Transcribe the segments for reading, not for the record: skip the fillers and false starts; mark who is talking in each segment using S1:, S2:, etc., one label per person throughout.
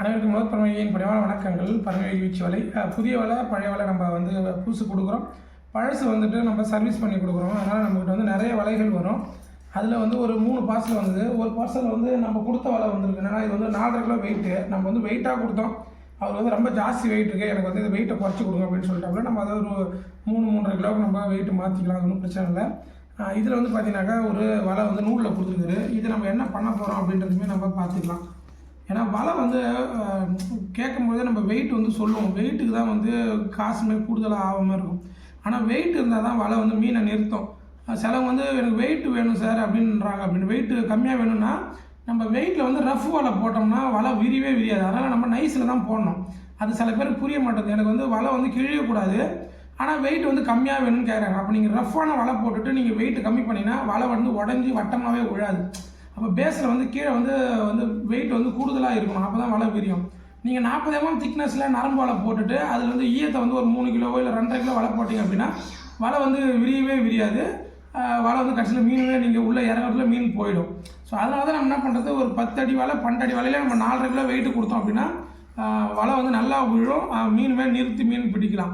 S1: அனைவருக்கும் முதல் பரமயோகியின் பணிவான வணக்கங்கள். பரமயோகி வீச்சு வலை புதிய வலை பழைய வலை நம்ம வந்து புதுசு கொடுக்குறோம். பழசு வந்துட்டு நம்ம சர்வீஸ் பண்ணி கொடுக்குறோம். அதனால் நம்மகிட்ட வந்து நிறைய வலைகள் வரும். அதில் வந்து ஒரு 3 பார்சல் வந்தது. ஒரு பார்சல் வந்து நம்ம கொடுத்த வலை வந்துருக்கு. ஏன்னா இது வந்து 4.5 கிலோ வெயிட்டு. நம்ம வந்து வெயிட்டாக கொடுத்தோம். அவர் வந்து ரொம்ப ஜாஸ்தி வெயிட் இருக்குது, எனக்கு வந்து இந்த வெயிட்டை குறைச்சி கொடுங்க அப்படின்னு சொல்லிட்டாப்புல. நம்ம அதை ஒரு 3-3.5 கிலோவுக்கு நம்ம வெயிட்டு மாற்றிக்கலாம், ஒன்றும் பிரச்சனை இல்லை. இதில் வந்து பார்த்தீங்கன்னாக்கா ஒரு வலை வந்து நூலில் கொடுத்துருக்குது. இது நம்ம என்ன பண்ண போகிறோம் அப்படின்றதுமே நம்ம பார்த்துக்கலாம். ஏன்னா வலை வந்து கேட்கும்போதே நம்ம வெயிட் வந்து சொல்லுவோம். வெயிட்டுக்கு தான் வந்து காசுமே கூடுதலாக ஆகாமல் இருக்கும். ஆனால் வெயிட் இருந்தால் தான் வலை வந்து மீனை நிறுத்தும். சிலவங்க வந்து எனக்கு வெயிட் வேணும் சார் அப்படின்றாங்க. அப்படின்னு வெயிட்டு கம்மியாக வேணும்னா நம்ம வெயிட்டில் வந்து ரஃப் வலை போட்டோம்னா வலை விரியவே விரியாது. அதனால் நம்ம நைஸில் தான் போடணும். அது சில பேருக்கு புரிய மாட்டேங்குது. எனக்கு வந்து வலை வந்து கிழியக்கூடாது, ஆனால் வெயிட் வந்து கம்மியாக வேணும்னு கேட்குறாங்க. அப்போ நீங்கள் ரஃப்பான வலை போட்டுட்டு நீங்கள் வெயிட்டு கம்மி பண்ணிங்கன்னா வலை வந்து உடஞ்சி வட்டமாகவே விழாது. அப்போ பேஸில் வந்து கீழே வந்து வெயிட் வந்து கூடுதலாக இருக்கணும். அப்போ தான் வலை விரியும். நீங்கள் 40 mm திக்னஸில் நரம்பு வலை போட்டுட்டு அதில் வந்து ஈயத்தை வந்து ஒரு 3 கிலோவோ இல்லை 2.5 கிலோ வலை போட்டிங்க அப்படின்னா வலை வந்து விரியவே விரியாது. வலை வந்து கடைசியில் மீனுமே நீங்கள் உள்ளே இறங்குறதுல மீன் போயிடும். ஸோ அதனால தான் நம்ம என்ன பண்ணுறது, ஒரு 10 அடி வலை 12 அடி வலையில நம்ம 4.5 கிலோ வெயிட்டு கொடுத்தோம் அப்படின்னா வலை வந்து நல்லா விழும். மீனுமே நிறுத்தி மீன் பிடிக்கலாம்.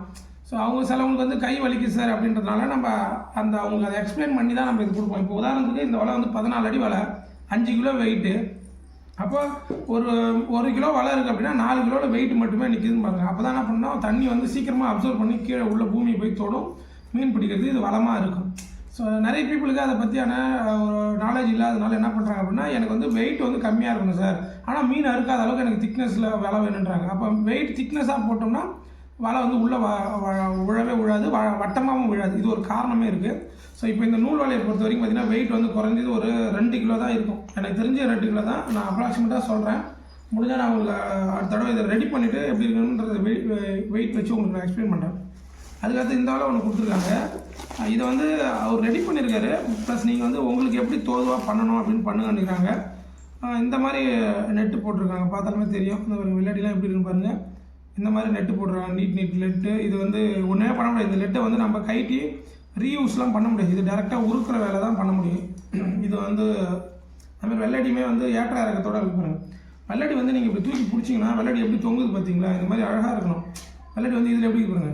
S1: ஸோ அவங்க சிலவங்களுக்கு வந்து கை வலிக்கு சார் அப்படின்றதுனால நம்ம அவங்களுக்கு அதை எக்ஸ்பிளைன் பண்ணி தான் நம்ம இது கொடுப்போம். இப்போ உதாரணத்துக்கு இந்த வலை வந்து 14 அடி வலை, 5 கிலோ வெயிட்டு. அப்போ ஒரு கிலோ வலை இருக்குது அப்படின்னா 4 கிலோவில் வெயிட் மட்டுமே நிற்கிதுன்னு பாருங்கள். அப்போ தான் என்ன பண்ணால் தண்ணி வந்து சீக்கிரமாக அப்சர்வ் பண்ணி கீழே உள்ள பூமியை போய் தொடும். மீன் பிடிக்கிறது இது வளமாக இருக்கும். ஸோ நிறைய பீப்புளுக்கு அதை பற்றியான ஒரு நாலேஜ் இல்லாததுனால என்ன பண்ணுறாங்க அப்படின்னா, எனக்கு வந்து வெயிட் வந்து கம்மியாக இருக்கணும் சார், ஆனால் மீன் அறுக்காத அளவுக்கு எனக்கு திக்னஸில் வலை வேணுன்றாங்க. அப்போ வெயிட் திக்னஸாக போட்டோம்னா வலை வந்து உள்ளே உழவே விழாது, வட்டமாகவும் விழாது. இது ஒரு காரணமே இருக்குது. ஸோ இப்போ இந்த நூல் வலையை பொறுத்த வரைக்கும் பார்த்தீங்கன்னா வெயிட் வந்து குறைஞ்சது ஒரு 2 கிலோ தான் இருக்கும். எனக்கு தெரிஞ்ச 2 கிலோ தான். நான் அப்ராக்சிமேட்டாக சொல்கிறேன். முடிஞ்சால் நான் உங்களுக்கு அடுத்த தடவை இதை ரெடி பண்ணிவிட்டு எப்படி இருக்குன்றது வெயிட் வச்சு உங்களுக்கு நான் எக்ஸ்பிளைன் பண்ணுறேன். அதுக்கடுத்து இந்த வலை ஒன்று கொடுத்துருக்காங்க. இதை வந்து அவர் ரெடி பண்ணியிருக்காரு. ப்ளஸ் நீங்கள் வந்து உங்களுக்கு எப்படி தோதுவாக பண்ணணும் அப்படின்னு பண்ணுங்கிறாங்க. இந்த மாதிரி நெட்டு போட்டிருக்காங்க. பார்த்தாலுமே தெரியும். இந்த விளையாடிலாம் எப்படி இருக்குன்னு பாருங்கள். இந்த மாதிரி நெட்டு போடுறாங்க. Neat net. இது வந்து ஒன்றே பண்ண முடியாது. இந்த நெட்டை வந்து நம்ம கைட்டி ரீயூஸ்லாம் பண்ண முடியாது. இது டேரெக்டாக உருக்குற வேலை தான் பண்ண முடியும். இது வந்து அதுமாதிரி வெள்ளாடியுமே வந்து ஏற்ற இறக்கத்தோடு இருப்பாங்க. வெள்ளாடி வந்து நீங்கள் இப்படி தூக்கி பிடிச்சிங்கன்னா வெள்ளாடி எப்படி தொங்குது பார்த்தீங்களா, இந்த மாதிரி அழகாக இருக்கணும். வெள்ளாடி வந்து இதில் எப்படி இருப்பாங்க,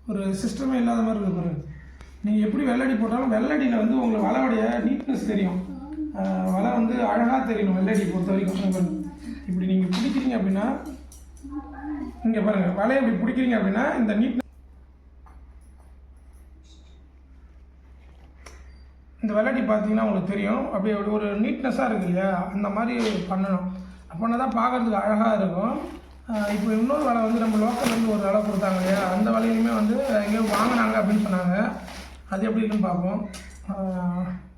S1: ஒரு சிஸ்டமே இல்லாத மாதிரி இருக்கு பாருங்க. நீங்கள் எப்படி வெள்ளாடி போட்டாலும் வெள்ளாடியில் வந்து உங்களுக்கு வலையோடைய நீட்னஸ் தெரியும். வலை வந்து அழகாக தெரியணும். வெள்ளாடி பொறுத்த வரைக்கும் இப்படி நீங்கள் பிடிக்கிறீங்க அப்படின்னா, இங்கே பாருங்கள், வலையை இப்படி பிடிக்கிறீங்க அப்படின்னா இந்த நீட் இந்த வெள்ளாடி பார்த்தீங்கன்னா உங்களுக்கு தெரியும். அப்படி ஒரு நீட்னஸாக இருக்குது இல்லையா, அந்த மாதிரி பண்ணணும். அப்படின்னா தான் பார்க்குறதுக்கு அழகாக இருக்கும். இப்போ இன்னொரு வலை வந்து நம்ம லோக்கல்லேருந்து ஒரு வலை கொடுத்தாங்க இல்லையா, அந்த வலையுமே வந்து எங்கேயோ வாங்கினாங்க அப்படின்னு சொன்னாங்க. அது எப்படி இருக்குன்னு பார்ப்போம்.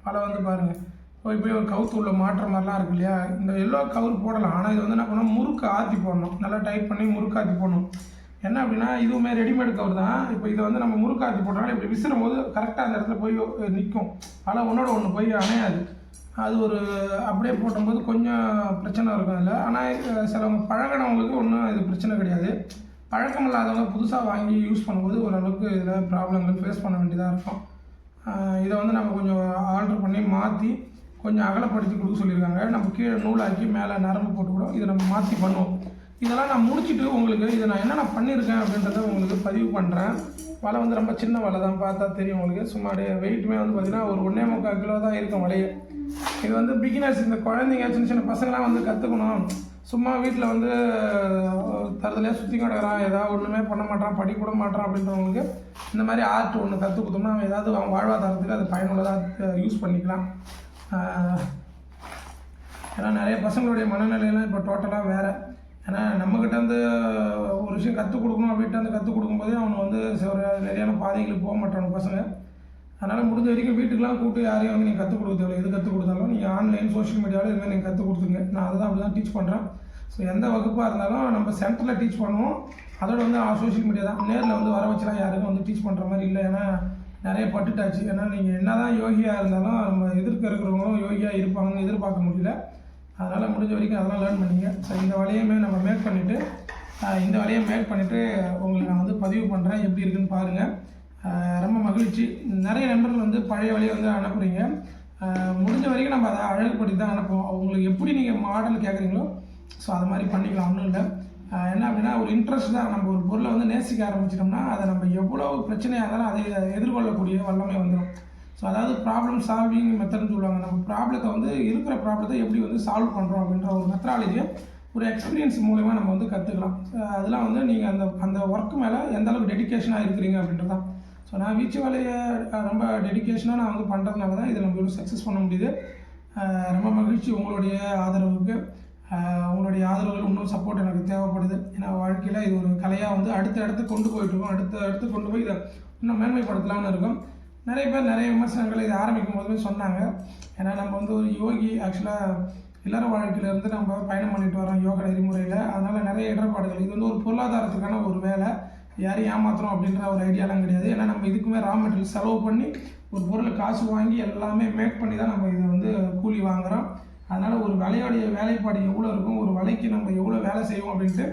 S1: வலை வந்து பாருங்கள், போய் ஒரு கவுத்து உள்ள மாற்ற மாதிரிலாம் இருக்கு இல்லையா. இந்த எல்லோ கவர் போடலாம், ஆனால் இது வந்து என்ன பண்ணணும், முறுக்கு ஆற்றி போடணும். நல்லா டைட் பண்ணி முறுக்கு ஆற்றி போடணும். என்ன அப்படின்னா இதுவுமே ரெடிமேட் கவர் தான். இப்போ இதை வந்து நம்ம முறுக்கு ஆற்றி போட்டோம்னா இப்படி விசிறும் போது கரெக்டாக அந்த இடத்துல போய் நிற்கும். வலை ஒன்றோட ஒன்று போய் அணையாது. அது ஒரு அப்படியே போடும்போது கொஞ்சம் பிரச்சனை இருக்கும் அதில். ஆனால் சிலவங்க பழகினவங்களுக்கு ஒன்றும் இது பிரச்சனை கிடையாது. பழக்கம் இல்லாதவங்க புதுசாக வாங்கி யூஸ் பண்ணும்போது ஓரளவுக்கு இதில் ப்ராப்ளங்கள் ஃபேஸ் பண்ண வேண்டியதாக இருக்கும். இதை வந்து நம்ம கொஞ்சம் ஆல்ட்ரு பண்ணி மாற்றி கொஞ்சம் அகலப்படுத்தி கொடுக்க சொல்லியிருக்காங்க. நம்ம கீழே நூலாக்கி மேலே நரம்பு போட்டு கூட இதை நம்ம மாற்றி பண்ணுவோம். இதெல்லாம் நான் முடிச்சுட்டு உங்களுக்கு இதை நான் என்னென்ன பண்ணியிருக்கேன் அப்படின்றத உங்களுக்கு பதிவு பண்ணுறேன். வலை வந்து ரொம்ப சின்ன வலை தான், பார்த்தா தெரியும் உங்களுக்கு. சும்மா வெயிட்டுமே வந்து பார்த்திங்கன்னா ஒரு 1.25 கிலோ தான் இருக்கும் வலையை. இது வந்து பிகினர்ஸ், இந்த குழந்தைங்க சின்ன சின்ன பசங்களாம் வந்து கற்றுக்கணும். சும்மா வீட்டில் வந்து தரதுலேயே சுற்றி கிடக்கிறான், ஏதாவது ஒன்றுமே பண்ண மாட்டான், படிக்கூட மாட்டான் அப்படின்றவங்களுக்கு இந்த மாதிரி ஆர்ட் ஒன்று கற்றுக் கொடுத்தோம்னா அவன் ஏதாவது அவன் வாழ்வாதாரத்துக்கு அது பயனுள்ளதாக யூஸ் பண்ணிக்கலாம். ஏன்னா நிறைய பசங்களுடைய மனநிலையெல்லாம் இப்போ டோட்டலாக வேறு. ஏன்னா நம்மக்கிட்ட வந்து ஒரு விஷயம் கற்றுக் கொடுக்கணும் அப்படின்ட்டு வந்து கற்றுக் கொடுக்கும்போதே அவனை வந்து நிறையான பாதைகளுக்கு போக மாட்டான பசங்க. அதனால் முடிஞ்ச வரைக்கும் வீட்டுக்கெலாம் கூப்பிட்டு யாரையும் வந்து நீங்கள் கற்றுக் கொடுக்க தேவை. எது கற்றுக் கொடுத்தாலும் நீங்கள் ஆன்லைன் சோஷியல் மீடியாவில் இதுமாதிரி நீங்கள் கற்றுக் கொடுத்துங்க. நான் அதை தான் அப்படி தான் டீச் பண்ணுறேன். ஸோ எந்த வகுப்பாக இருந்தாலும் நம்ம சென்டரில் டீச் பண்ணுவோம். அதோட வந்து சோஷியல் மீடியா தான். நேரில் வந்து வர வச்சுலாம் யாருக்கும் வந்து டீச் பண்ணுற மாதிரி இல்லை. ஏன்னா நிறைய பட்டுட்டாச்சு. ஏன்னா நீங்கள் என்ன தான் யோகியாக இருந்தாலும் நம்ம எதிர்க்க இருக்கிறவங்களும் யோகியாக இருப்பாங்கன்னு எதிர்பார்க்க முடியல. அதனால் முடிஞ்ச வரைக்கும் அதெல்லாம் லேர்ன் பண்ணிங்க. ஸோ இந்த வலையுமே நம்ம மேக் பண்ணிவிட்டு உங்களுக்கு நான் வந்து பதிவு பண்ணுறேன். எப்படி இருக்குதுன்னு பாருங்கள். ரொம்ப மகிழ்ச்சி. நிறைய நண்பர்கள் வந்து பழைய வழியை வந்து அனுப்புகிறீங்க. முடிஞ்ச வரைக்கும் நம்ம அதை அழகுபடுத்தி தான் அனுப்புவோம். உங்களுக்கு எப்படி நீங்கள் மாடல் கேட்குறீங்களோ ஸோ அது மாதிரி பண்ணிக்கலாம், ஒன்றும் இல்லை. என்ன அப்படின்னா ஒரு இன்ட்ரெஸ்ட் தான். நம்ம ஒரு பொருளை வந்து நேசிக்க ஆரம்பிச்சிட்டோம்னா அதை நம்ம எவ்வளோ பிரச்சனையாக இருந்தாலும் அதை எதிர்கொள்ளக்கூடிய வல்லமை வந்துடும். ஸோ அதாவது ப்ராப்ளம் சால்விங் மெத்தட்னு சொல்லுவாங்க. நம்ம ப்ராப்ளத்தை வந்து இருக்கிற ப்ராப்ளத்தை எப்படி வந்து சால்வ் பண்ணுறோம் அப்படின்ற ஒரு மெத்தடாலஜியை ஒரு எக்ஸ்பீரியன்ஸ் மூலிமா நம்ம வந்து கற்றுக்கலாம். அதெல்லாம் வந்து நீங்கள் அந்த ஒர்க்கு மேலே எந்த அளவுக்கு டெடிக்கேஷனாக இருக்கிறீங்க அப்படின்றது தான். ஸோ நான் வீச்சு வேலையை ரொம்ப டெடிக்கேஷனாக நான் வந்து பண்ணுறதுனால தான் இதை நம்ம சக்ஸஸ் பண்ண முடியுது. ரொம்ப மகிழ்ச்சி உங்களுடைய ஆதரவுக்கு. உங்களுடைய ஆதரவுகள் இன்னும் சப்போர்ட் எனக்கு தேவைப்படுது. ஏன்னா வாழ்க்கையில் இது ஒரு கலையாக வந்து அடுத்து கொண்டு போயிட்டுருக்கோம். அடுத்து கொண்டு போய் இதை இன்னும் மேன்மைப்படுத்தலாம்னு இருக்கும். நிறைய பேர் நிறைய விமர்சனங்கள் இதை ஆரம்பிக்கும் போதுமே சொன்னாங்க. ஏன்னா நம்ம வந்து ஒரு யோகி, ஆக்சுவலாக இல்லற வாழ்க்கையிலேருந்து நம்ம பயணம் பண்ணிட்டு வரோம் யோகா நெறிமுறையில். அதனால் நிறைய இடர்பாடுகள். இது வந்து ஒரு பொருளாதாரத்துக்கான ஒரு வேலை. யாரையும் ஏமாத்துறோம் அப்படின்ற ஒரு ஐடியாலாம் கிடையாது. ஏன்னா நம்ம இதுக்குமே ரா மெட்டீரியல் செலவு பண்ணி ஒரு பொருளை காசு வாங்கி எல்லாமே மேக் பண்ணி தான் நம்ம இதை வந்து கூலி வாங்குகிறோம். அதனால் ஒரு வேலையோடைய வேலைப்பாடு எவ்வளோ இருக்கும், ஒரு வேலைக்கு நம்ம எவ்வளோ வேலை செய்வோம் அப்படின்ட்டு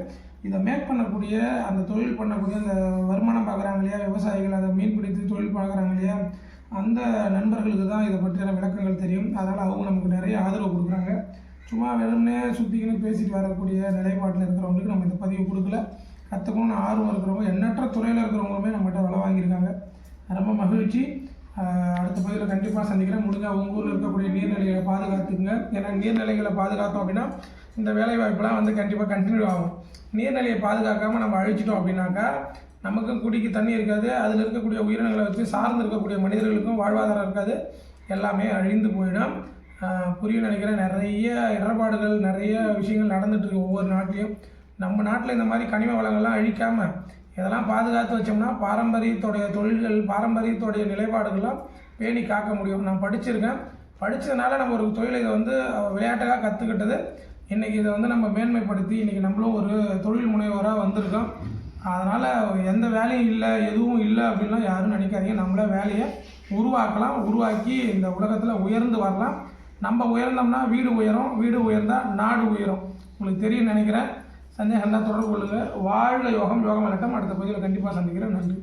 S1: இதை மேக் பண்ணக்கூடிய அந்த தொழில் பண்ணக்கூடிய அந்த வருமானம் பார்க்குறாங்க இல்லையா விவசாயிகள், அதை மீன் பிடித்து தொழில் பார்க்குறாங்க இல்லையா, அந்த நண்பர்களுக்கு தான் இதை பற்றியான விளக்கங்கள் தெரியும். அதனால் அவங்க நமக்கு நிறைய ஆதரவு கொடுக்குறாங்க. சும்மா வெறுமனே சுற்றிக்கின்னு பேசிட்டு வரக்கூடிய நிலைப்பாட்டில் இருக்கிறவங்களுக்கு நம்ம இந்த பதிவு கொடுக்கல. கற்றுக்கணும்னு ஆர்வம் இருக்கிறவங்க, எண்ணற்ற துறையில் இருக்கிறவங்களுமே நம்மகிட்ட வேலை வாங்கியிருக்காங்க. ரொம்ப மகிழ்ச்சி. அடுத்த பதிவில் கண்டிப்பாக சந்திக்கிறேன். முடிஞ்சால் உங்கள் ஊரில் இருக்கக்கூடிய நீர்நிலைகளை பாதுகாத்துக்குங்க. ஏன்னா நீர்நிலைகளை பாதுகாத்தோம் அப்படின்னா இந்த வேலைவாய்ப்புலாம் வந்து கண்டிப்பாக கண்டினியூ ஆகும். நீர்நிலையை பாதுகாக்காமல் நம்ம அழிச்சிட்டோம் அப்படின்னாக்கா நமக்கும் குடிக்கு தண்ணி இருக்காது. அதில் இருக்கக்கூடிய உயிரினங்களை வச்சு சார்ந்து இருக்கக்கூடிய மனிதர்களுக்கும் வாழ்வாதாரம் இருக்காது. எல்லாமே அழிந்து போயிடும். புரியும் நினைக்கிறேன். நிறைய இடர்பாடுகள், நிறைய விஷயங்கள் நடந்துகிட்ருக்கு ஒவ்வொரு நாட்டிலையும். நம்ம நாட்டில் இந்த மாதிரி கனிம வளங்கள்லாம் அழிக்காமல் இதெல்லாம் பாதுகாத்து வச்சோம்னா பாரம்பரியத்தோடைய தொழில்கள், பாரம்பரியத்தோடைய நிலைப்பாடுகள்லாம் பேணி காக்க முடியும். நான் படிச்சிருக்கேன். படித்ததுனால நம்ம ஒரு தொழிலை இதை வந்து விளையாட்டாக கற்றுக்கிட்டது. இன்றைக்கி இதை வந்து நம்ம மேன்மைப்படுத்தி இன்றைக்கி நம்மளும் ஒரு தொழில் முனைவோராக வந்திருக்கோம். அதனால் எந்த வேலையும் இல்லை, எதுவும் இல்லை அப்படின்லாம் யாரும் நினைக்காதீங்க. நம்மளே வேலையை உருவாக்கலாம். உருவாக்கி இந்த உலகத்தில் உயர்ந்து வரலாம். நம்ம உயர்ந்தோம்னா வீடு உயரும், வீடு உயர்ந்தால் நாடு உயரும். உங்களுக்கு தெரியும் நினைக்கிறேன். சந்தேகம் தான் தொடர்பு கொள்ளுங்கள். வாழ்க யோகம், யோகம் வணக்கம். அடுத்த பதிவில் கண்டிப்பாக சந்திக்கிறேன். நன்றி.